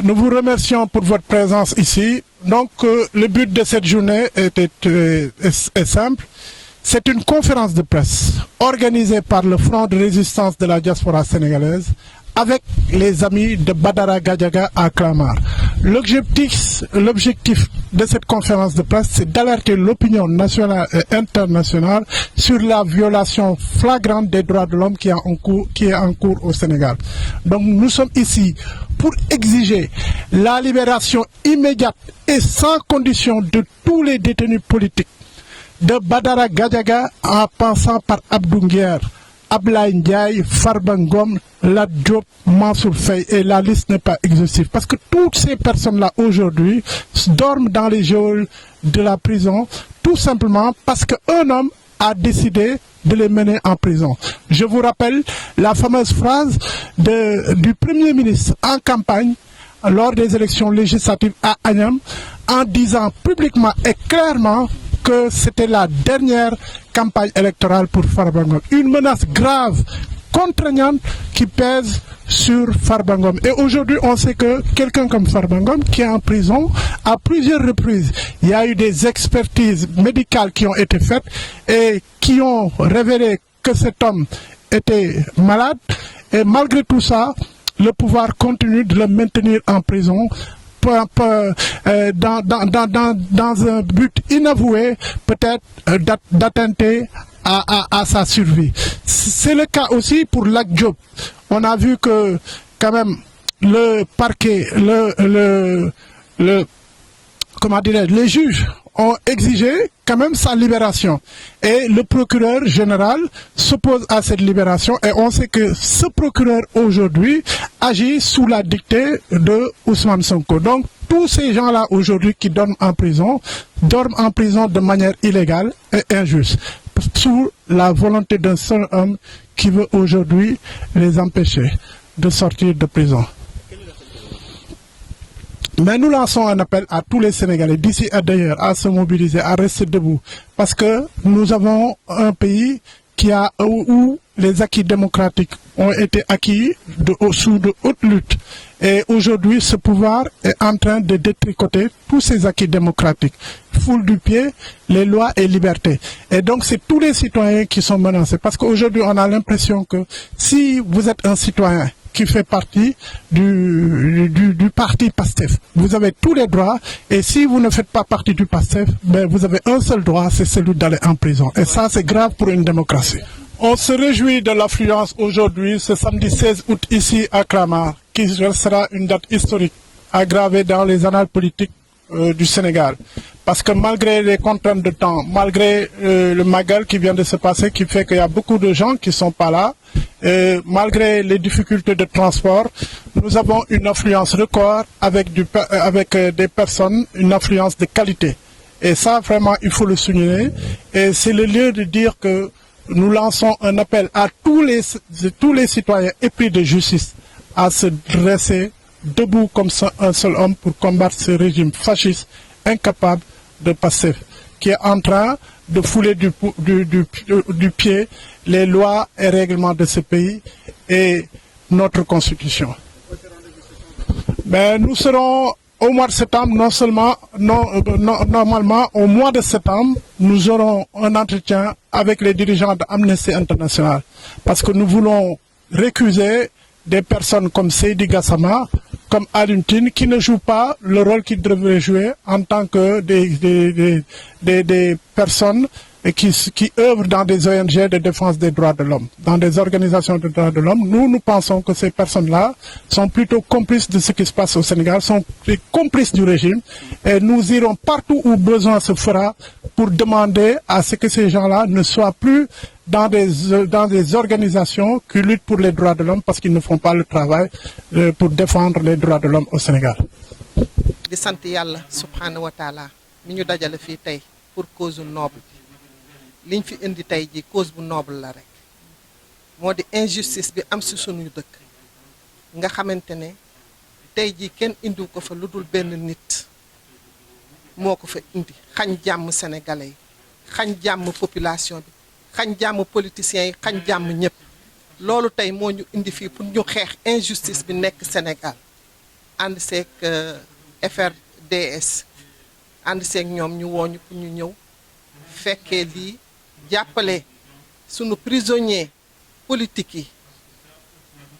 Nous vous remercions pour votre présence ici. Donc, le but de cette journée est simple. C'est une conférence de presse organisée par le Front de résistance de la diaspora sénégalaise avec les amis de Badara Gadiaga à Clamart. L'objectif de cette conférence de presse, c'est d'alerter l'opinion nationale et internationale sur la violation flagrante des droits de l'homme qui est en cours au Sénégal. Donc nous sommes ici pour exiger la libération immédiate et sans condition de tous les détenus politiques, de Badara Gadiaga en passant par Abdou Nguer, Ablaye Ndiaye, Farba Ngom, Lat Diop, Mansour Faye, et la liste n'est pas exhaustive. Parce que toutes ces personnes-là aujourd'hui dorment dans les geôles de la prison, tout simplement parce qu'un homme a décidé de les mener en prison. Je vous rappelle la fameuse phrase du Premier ministre en campagne lors des élections législatives à Agnam, en disant publiquement et clairement que c'était la dernière campagne électorale pour Farba Ngom. Une menace grave, contraignante, qui pèse sur Farba Ngom. Et aujourd'hui, on sait que quelqu'un comme Farba Ngom, qui est en prison, à plusieurs reprises, il y a eu des expertises médicales qui ont été faites et qui ont révélé que cet homme était malade. Et malgré tout ça, le pouvoir continue de le maintenir en prison dans un but inavoué, peut-être d'attenter à sa survie. C'est le cas aussi pour Lat Diop. On a vu que quand même le parquet, les juges ont exigé quand même sa libération. Et le procureur général s'oppose à cette libération. Et on sait que ce procureur aujourd'hui agit sous la dictée de Ousmane Sonko. Donc tous ces gens-là aujourd'hui qui dorment en prison de manière illégale et injuste, sous la volonté d'un seul homme qui veut aujourd'hui les empêcher de sortir de prison. Mais nous lançons un appel à tous les Sénégalais d'ici et d'ailleurs à se mobiliser, à rester debout. Parce que nous avons un pays où les acquis démocratiques ont été acquis sous de hautes luttes. Et aujourd'hui, ce pouvoir est en train de détricoter tous ces acquis démocratiques. Foule du pied les lois et libertés. Et donc, c'est tous les citoyens qui sont menacés. Parce qu'aujourd'hui, on a l'impression que si vous êtes un citoyen qui fait partie du parti PASTEF, vous avez tous les droits, et si vous ne faites pas partie du PASTEF, ben vous avez un seul droit, c'est celui d'aller en prison. Et ça, c'est grave pour une démocratie. On se réjouit de l'affluence aujourd'hui, ce samedi 16 août, ici à Clamart, qui sera une date historique, aggravée dans les annales politiques du Sénégal. Parce que malgré les contraintes de temps, malgré le Magal qui vient de se passer, qui fait qu'il y a beaucoup de gens qui ne sont pas là, malgré les difficultés de transport, nous avons une affluence record avec des personnes, une affluence de qualité. Et ça, vraiment, il faut le souligner. Et c'est le lieu de dire que nous lançons un appel à tous les citoyens épris de justice à se dresser debout comme un seul homme pour combattre ce régime fasciste incapable de passer, qui est en train de fouler du pied les lois et règlements de ce pays et notre constitution. Mais nous serons au mois de septembre, normalement au mois de septembre, nous aurons un entretien avec les dirigeants d'Amnesty International parce que nous voulons récuser des personnes comme Seydi Gassama, comme Alioune Tine, qui ne jouent pas le rôle qu'ils devraient jouer en tant que des personnes qui œuvrent dans des ONG de défense des droits de l'homme, dans des organisations de droits de l'homme. Nous pensons que ces personnes-là sont plutôt complices de ce qui se passe au Sénégal, sont complices du régime, et nous irons partout où besoin se fera pour demander à ce que ces gens-là ne soient plus dans des organisations qui luttent pour les droits de l'homme parce qu'ils ne font pas le travail pour défendre les droits de l'homme au Sénégal. di sant Yàlla subhanahu wa taala mi ñu dajale fii tey pour cause noble liñ fi indi tey ji cause bu noble la rek moo di injustice bi am si suñu dëkk nga xamante ne tey ji kenn indiw ko fa lu dul benn nit moo ko fa indi xañ jàmm sénégalais yi xañ jàmm population bi xañ jàmm politiciens yi xañ jàmm ñëpp loolu tey moo ñu indi fii pour ñu xeex injustice bi nekk Sénégal ànd seeg FRDS ànd seeg ñoom ñu wooñu pour ñu ñëw fekkee lii jàppale sunu prisonniers politiques yi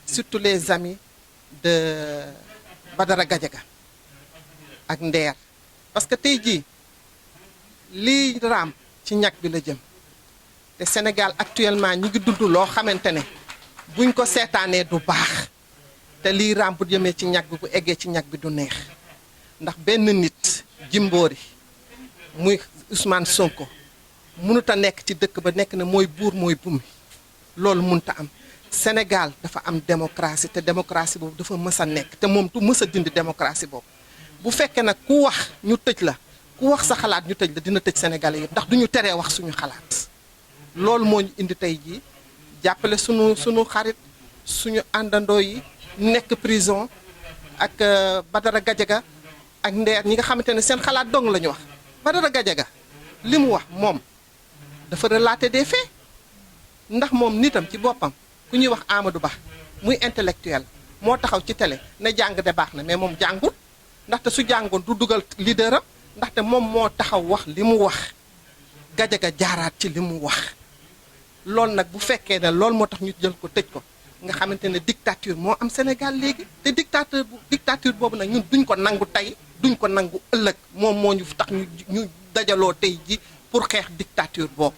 surtout les amis de Badara Gadiaga ak Nder parce que tey jii lii raam ci ñag bi la jëm te Sénégal actuellement ñi ngi dund loo xamante ne buñ ko seetaanee du baax te lii raam bu jëmee ci ñag bi bu eggee ci ñag bi du neex ndax benn nit Jimbori muy Ousmane Sonko mënut a nekk ci dëkk ba nekk na mooy buur mooy bumi loolu mënut a am Sénégal dafa am démocratie te démocratie boobu dafa mës a nekk te moom du mës a dindi démocratie boobu bu fekkee nag ku wax ñu tëj la ku wax sa xalaat ñu tëj la dina tëj Sénégalais yëpp ndax duñu teree wax suñu xalaat loolu moo ñu indi tey jii jàppale suñu xarit suñu àndandoo yi nekk prison ak Badara Gadiaga ak Nder ñi nga xamante ne seen xalaat dong la ñu wax Badara Gadiaga li mu wax moom dafa relater des faits ndax moom nitam ci boppam ku ñuy wax Amadou Ba muy intellectuel moo taxaw ci télé ne jàng de baax na mais moom jàngul ndaxte su jàngoon du dugal leader am ndaxte moom moo taxaw wax li mu wax Gadiaga jaaraat ci li mu wax loolu nag bu fekkee ne loolu moo tax ñu jël ko tëj ko nga xamante ne dictature moo am Sénégal léegi te dictature boobu nag ñun duñ ko nangu tey duñ ko nangu ëllëg moom moo ñu tax ñu dajaloo tey ji pour xeex dictature boobu